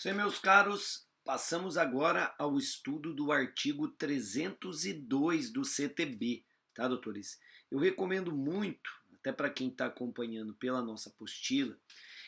Sim, meus caros, passamos agora ao estudo do artigo 302 do CTB, tá, doutores? Eu recomendo muito, até para quem está acompanhando pela nossa apostila,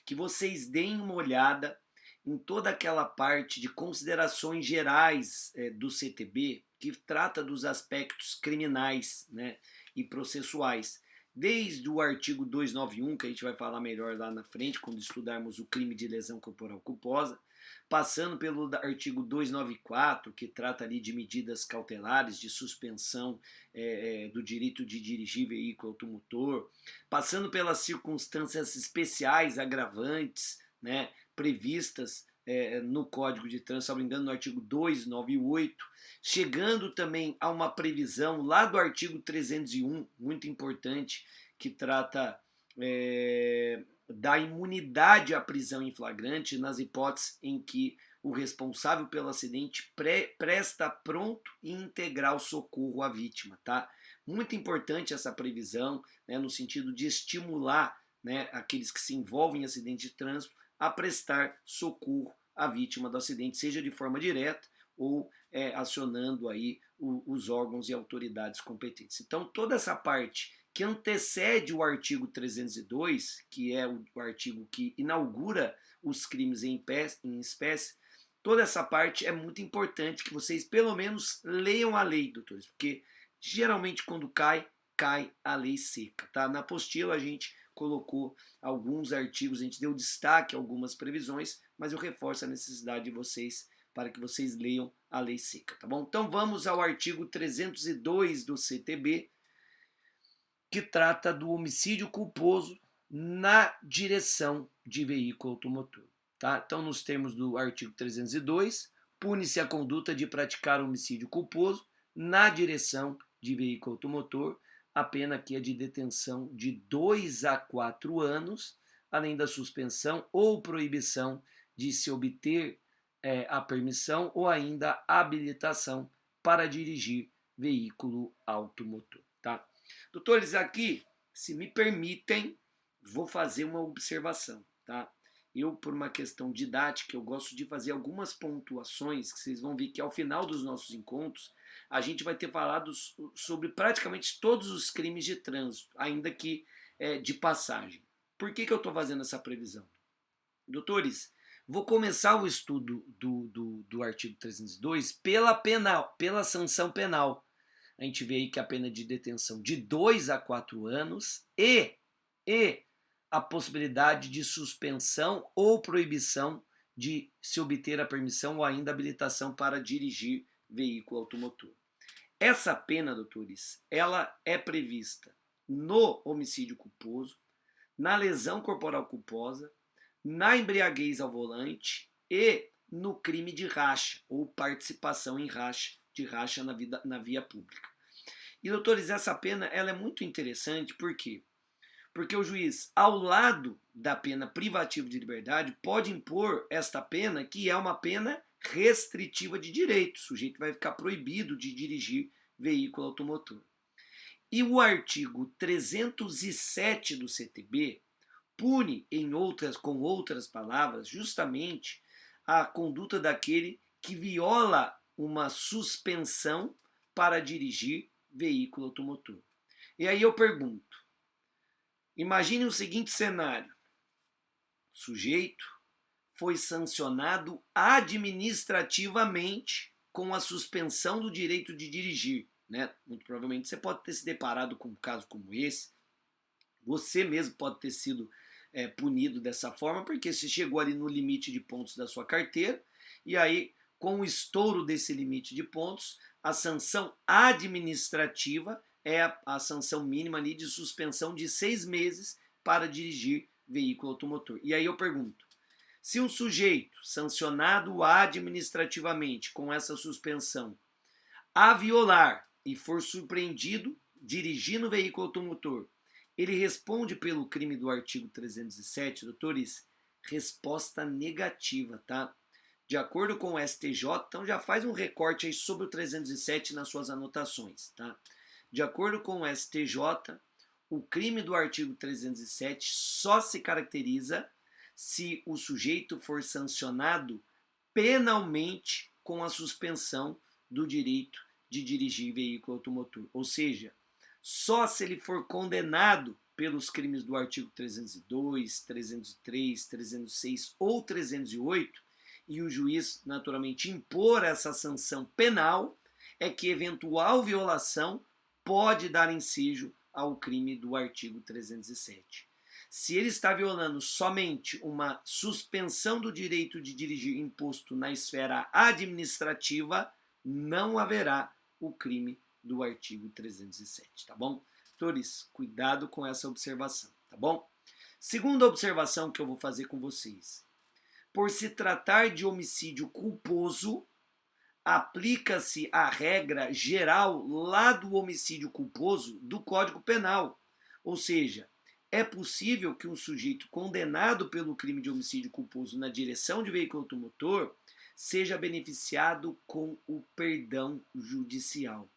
que vocês deem uma olhada em toda aquela parte de considerações gerais do CTB, que trata dos aspectos criminais, né, e processuais. Desde o artigo 291, que a gente vai falar melhor lá na frente, quando estudarmos o crime de lesão corporal culposa, passando pelo artigo 294, que trata ali de medidas cautelares, de suspensão do direito de dirigir veículo automotor, passando pelas circunstâncias especiais agravantes, né, previstas no Código de Trânsito, se não me engano, no artigo 298, chegando também a uma previsão lá do artigo 301, muito importante, que trata da imunidade à prisão em flagrante nas hipóteses em que o responsável pelo acidente presta pronto e integral socorro à vítima, tá? Muito importante essa previsão, né, no sentido de estimular, né, aqueles que se envolvem em acidente de trânsito a prestar socorro à vítima do acidente, seja de forma direta ou acionando aí os órgãos e autoridades competentes. Então, toda essa parte que antecede o artigo 302, que é o artigo que inaugura os crimes em espécie, toda essa parte é muito importante que vocês pelo menos leiam a lei, doutores, porque geralmente quando cai a lei seca, tá? Na apostila a gente colocou alguns artigos, a gente deu destaque a algumas previsões, mas eu reforço a necessidade de vocês para que vocês leiam a lei seca, tá bom? Então vamos ao artigo 302 do CTB, que trata do homicídio culposo na direção de veículo automotor. Tá? Então, nos termos do artigo 302, pune-se a conduta de praticar homicídio culposo na direção de veículo automotor, a pena aqui é de detenção de 2 a 4 anos, além da suspensão ou proibição de se obter a permissão ou ainda a habilitação para dirigir veículo automotor. Tá? Doutores, aqui, se me permitem, vou fazer uma observação, tá? Eu, por uma questão didática, eu gosto de fazer algumas pontuações que vocês vão ver que ao final dos nossos encontros a gente vai ter falado sobre praticamente todos os crimes de trânsito, ainda que de passagem. Por que eu estou fazendo essa previsão? Doutores, vou começar o estudo do artigo 302 pela sanção penal. A gente vê aí que a pena de detenção de 2 a 4 anos e a possibilidade de suspensão ou proibição de se obter a permissão ou ainda habilitação para dirigir veículo automotor. Essa pena, doutores, ela é prevista no homicídio culposo, na lesão corporal culposa, na embriaguez ao volante e no crime de racha ou participação em racha, de racha na via pública. E, doutores, essa pena ela é muito interessante, por quê? Porque o juiz, ao lado da pena privativa de liberdade, pode impor esta pena, que é uma pena restritiva de direito. O sujeito vai ficar proibido de dirigir veículo automotor. E o artigo 307 do CTB pune, com outras palavras, justamente a conduta daquele que viola uma suspensão para dirigir veículo automotor. E aí eu pergunto, imagine o seguinte cenário, o sujeito foi sancionado administrativamente com a suspensão do direito de dirigir, né? Muito provavelmente você pode ter se deparado com um caso como esse, você mesmo pode ter sido punido dessa forma, porque você chegou ali no limite de pontos da sua carteira, e aí, com o estouro desse limite de pontos, a sanção administrativa é a sanção mínima ali de suspensão de 6 meses para dirigir veículo automotor. E aí eu pergunto, se um sujeito sancionado administrativamente com essa suspensão a violar e for surpreendido dirigindo veículo automotor, ele responde pelo crime do artigo 307, doutores? Resposta negativa, tá? De acordo com o STJ, então já faz um recorte aí sobre o 307 nas suas anotações, tá? De acordo com o STJ, o crime do artigo 307 só se caracteriza se o sujeito for sancionado penalmente com a suspensão do direito de dirigir veículo automotor. Ou seja, só se ele for condenado pelos crimes do artigo 302, 303, 306 ou 308 e o juiz naturalmente impor essa sanção penal, é que eventual violação pode dar ensejo ao crime do artigo 307. Se ele está violando somente uma suspensão do direito de dirigir imposto na esfera administrativa, não haverá o crime do artigo 307, tá bom? Doutores, cuidado com essa observação, tá bom? Segunda observação que eu vou fazer com vocês. Por se tratar de homicídio culposo, aplica-se a regra geral lá do homicídio culposo do Código Penal. Ou seja, é possível que um sujeito condenado pelo crime de homicídio culposo na direção de veículo automotor seja beneficiado com o perdão judicial.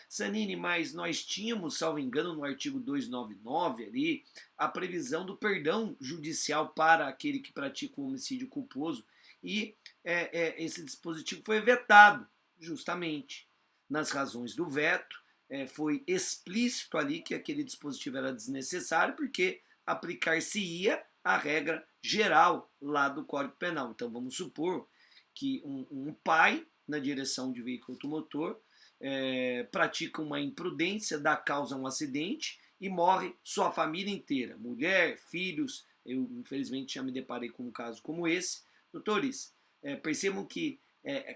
Sanine, mas nós tínhamos, salvo engano, no artigo 299 ali, a previsão do perdão judicial para aquele que pratica um homicídio culposo e esse dispositivo foi vetado, justamente. Nas razões do veto, foi explícito ali que aquele dispositivo era desnecessário porque aplicar-se-ia a regra geral lá do Código Penal. Então vamos supor que um pai na direção de veículo automotor pratica uma imprudência, dá causa a um acidente e morre sua família inteira, mulher, filhos. Eu infelizmente já me deparei com um caso como esse. Doutores, percebam que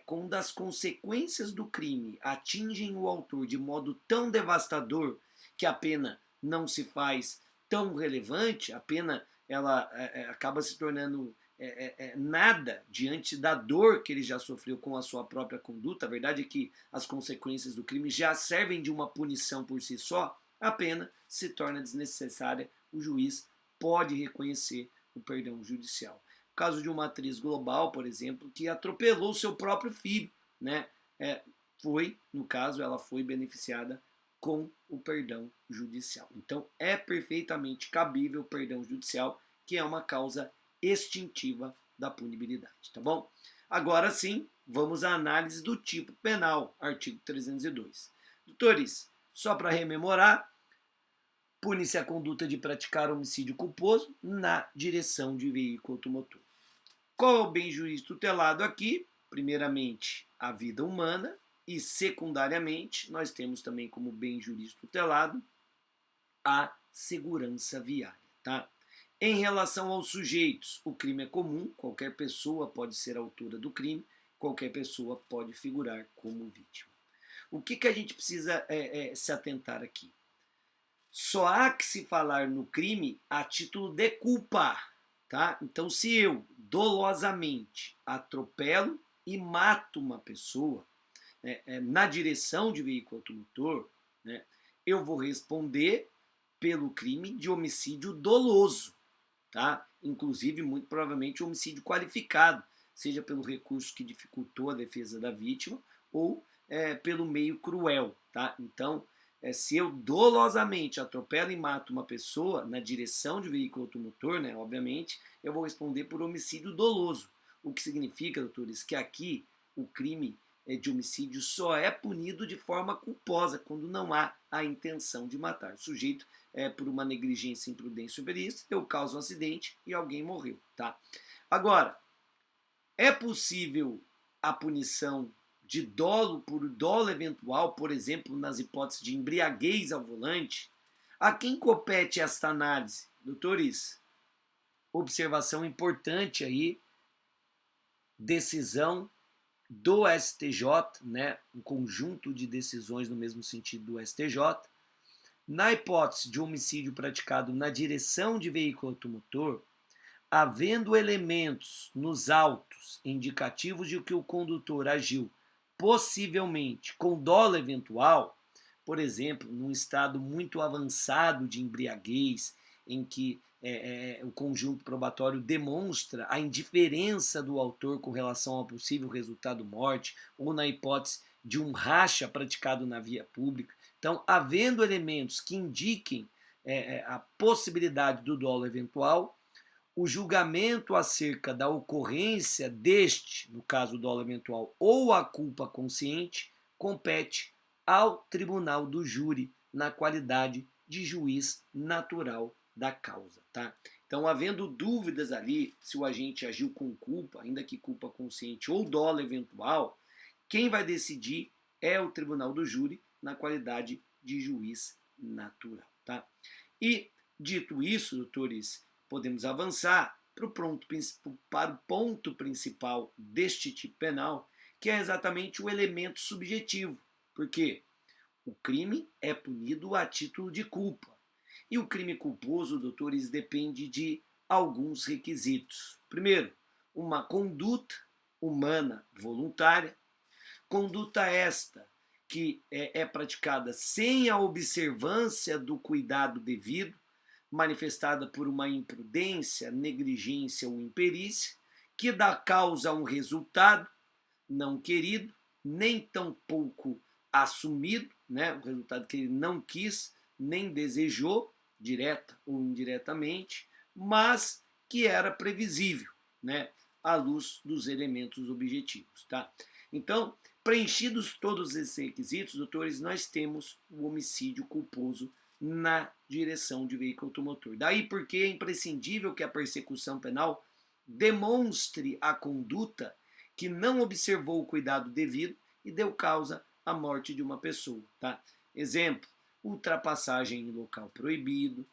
quando as consequências do crime atingem o autor de modo tão devastador que a pena não se faz tão relevante, a pena ela acaba se tornando nada diante da dor que ele já sofreu com a sua própria conduta. A verdade é que as consequências do crime já servem de uma punição por si só, a pena se torna desnecessária, o juiz pode reconhecer o perdão judicial. O caso de uma atriz global, por exemplo, que atropelou seu próprio filho, né? No caso, ela foi beneficiada com o perdão judicial. Então, é perfeitamente cabível o perdão judicial, que é uma causa extintiva da punibilidade, tá bom? Agora sim, vamos à análise do tipo penal, artigo 302. Doutores, só para rememorar, pune-se a conduta de praticar homicídio culposo na direção de veículo automotor. Qual é o bem juiz tutelado aqui? Primeiramente, a vida humana e, secundariamente, nós temos também como bem juiz tutelado a segurança viária, tá? Em relação aos sujeitos, o crime é comum, qualquer pessoa pode ser autora do crime, qualquer pessoa pode figurar como vítima. O que a gente precisa se atentar aqui? Só há que se falar no crime a título de culpa, tá? Então, se eu dolosamente atropelo e mato uma pessoa na direção de veículo automotor, né, eu vou responder pelo crime de homicídio doloso, tá? Inclusive, muito provavelmente, homicídio qualificado, seja pelo recurso que dificultou a defesa da vítima ou pelo meio cruel, tá? Então, se eu dolosamente atropelo e mato uma pessoa na direção de veículo automotor, né, obviamente, eu vou responder por homicídio doloso. O que significa, doutores, que aqui o crime de homicídio só é punido de forma culposa, quando não há a intenção de matar. O sujeito, por uma negligência, imprudência ou imperícia, eu causo um acidente e alguém morreu, tá? Agora, é possível a punição de dolo por dolo eventual, por exemplo, nas hipóteses de embriaguez ao volante? A quem compete esta análise? Doutores, observação importante aí, decisão do STJ, né, um conjunto de decisões no mesmo sentido do STJ, na hipótese de homicídio praticado na direção de veículo automotor, havendo elementos nos autos indicativos de que o condutor agiu possivelmente com dolo eventual, por exemplo, num estado muito avançado de embriaguez, em que o conjunto probatório demonstra a indiferença do autor com relação ao possível resultado morte, ou na hipótese de um racha praticado na via pública. Então, havendo elementos que indiquem a possibilidade do dolo eventual, o julgamento acerca da ocorrência deste, no caso do dolo eventual, ou a culpa consciente, compete ao tribunal do júri na qualidade de juiz natural da causa, tá? Então, havendo dúvidas ali se o agente agiu com culpa, ainda que culpa consciente ou dolo eventual, quem vai decidir é o tribunal do júri na qualidade de juiz natural, tá? E, dito isso, doutores, podemos avançar para o ponto principal deste tipo penal, que é exatamente o elemento subjetivo. Por quê? O crime é punido a título de culpa. E o crime culposo, doutores, depende de alguns requisitos. Primeiro, uma conduta humana voluntária. Conduta esta que é praticada sem a observância do cuidado devido, manifestada por uma imprudência, negligência ou imperícia, que dá causa a um resultado não querido, nem tampouco assumido, né? O resultado que ele não quis, nem desejou, direta ou indiretamente, mas que era previsível, né? À luz dos elementos objetivos, tá? Então, preenchidos todos esses requisitos, doutores, nós temos o homicídio culposo na direção de veículo automotor. Daí porque é imprescindível que a persecução penal demonstre a conduta que não observou o cuidado devido e deu causa à morte de uma pessoa, tá? Exemplo, ultrapassagem em local proibido,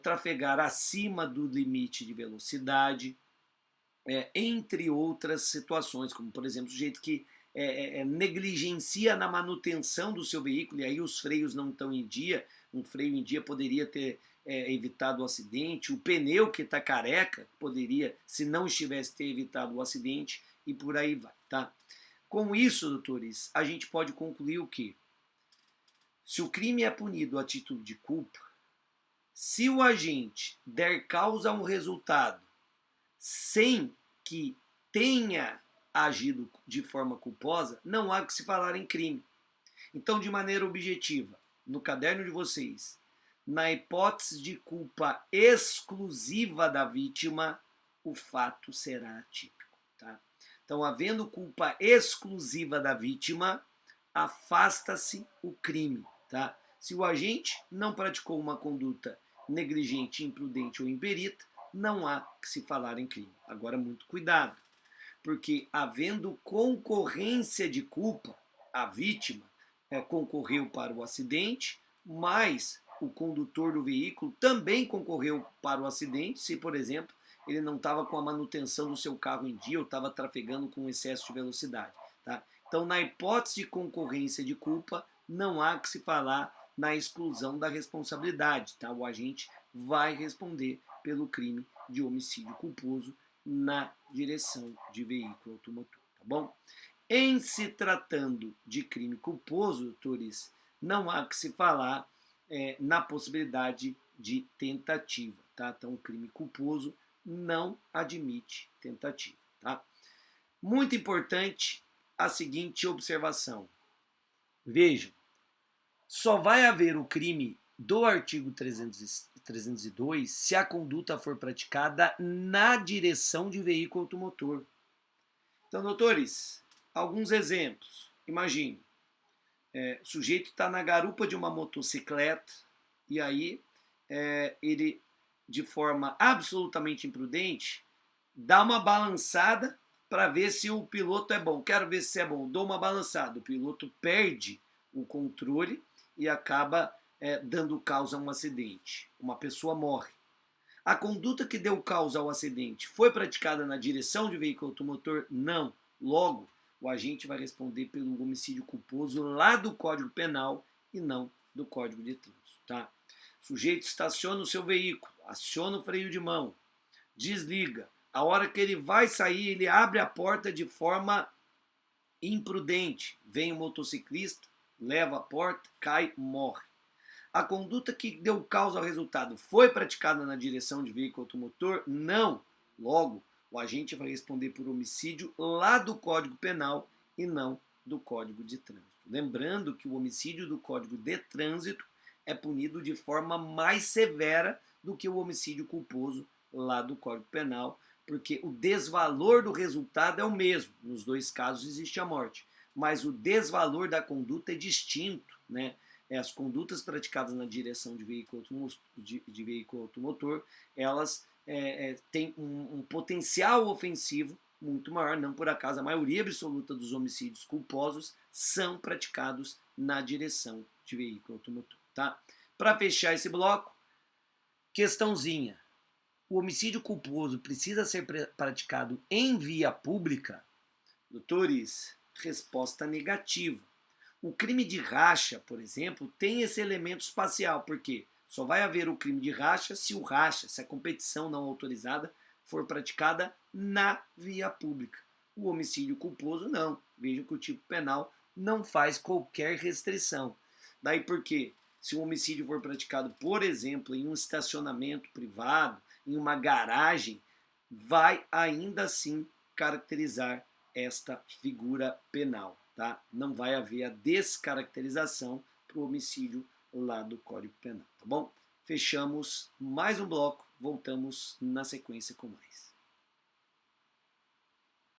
trafegar acima do limite de velocidade, entre outras situações, como por exemplo, o sujeito que negligencia na manutenção do seu veículo e aí os freios não estão em dia, um freio em dia poderia ter evitado o acidente, o pneu que está careca poderia, se não estivesse, ter evitado o acidente e por aí vai, tá? Com isso, doutores, a gente pode concluir o quê? Se o crime é punido a título de culpa, se o agente der causa a um resultado sem que tenha agido de forma culposa, não há que se falar em crime. Então, de maneira objetiva, no caderno de vocês, na hipótese de culpa exclusiva da vítima, o fato será atípico, tá? Então, havendo culpa exclusiva da vítima, afasta-se o crime, tá? Se o agente não praticou uma conduta negligente, imprudente ou imperita, não há que se falar em crime. Agora, muito cuidado, porque havendo concorrência de culpa, a vítima concorreu para o acidente, mas o condutor do veículo também concorreu para o acidente, se, por exemplo, ele não estava com a manutenção do seu carro em dia ou estava trafegando com excesso de velocidade, tá? Então, na hipótese de concorrência de culpa, não há que se falar na exclusão da responsabilidade, tá? O agente vai responder pelo crime de homicídio culposo na direção de veículo automotor, tá bom? Em se tratando de crime culposo, doutores, não há que se falar na possibilidade de tentativa, tá? Então, o crime culposo não admite tentativa, tá? Muito importante a seguinte observação. Vejam, só vai haver o crime do artigo 302 se a conduta for praticada na direção de veículo automotor. Então, doutores, alguns exemplos. Imagine, o sujeito está na garupa de uma motocicleta e aí ele, de forma absolutamente imprudente, dá uma balançada para ver se o piloto é bom. Quero ver se é bom. Dou uma balançada. O piloto perde o controle e acaba dando causa a um acidente. Uma pessoa morre. A conduta que deu causa ao acidente foi praticada na direção de veículo automotor? Não. Logo, o agente vai responder pelo homicídio culposo lá do Código Penal e não do Código de Trânsito, tá? O sujeito estaciona o seu veículo, aciona o freio de mão, desliga. A hora que ele vai sair, ele abre a porta de forma imprudente. Vem o motociclista, leva a porta, cai, morre. A conduta que deu causa ao resultado foi praticada na direção de veículo automotor? Não. Logo, o agente vai responder por homicídio lá do Código Penal e não do Código de Trânsito. Lembrando que o homicídio do Código de Trânsito é punido de forma mais severa do que o homicídio culposo lá do Código Penal, porque o desvalor do resultado é o mesmo. Nos dois casos existe a morte, mas o desvalor da conduta é distinto, né? As condutas praticadas na direção de veículo automotor, elas têm um potencial ofensivo muito maior. Não por acaso, a maioria absoluta dos homicídios culposos são praticados na direção de veículo automotor. Tá? Para fechar esse bloco, questãozinha. O homicídio culposo precisa ser praticado em via pública? Doutores, resposta negativa. O crime de racha, por exemplo, tem esse elemento espacial, porque só vai haver o crime de racha, se a competição não autorizada, for praticada na via pública. O homicídio culposo não. Veja que o tipo penal não faz qualquer restrição. Daí porque, se o homicídio for praticado, por exemplo, em um estacionamento privado, em uma garagem, vai ainda assim caracterizar esta figura penal. Tá? Não vai haver a descaracterização para o homicídio lá do Código Penal. Tá bom? Fechamos mais um bloco, voltamos na sequência com mais.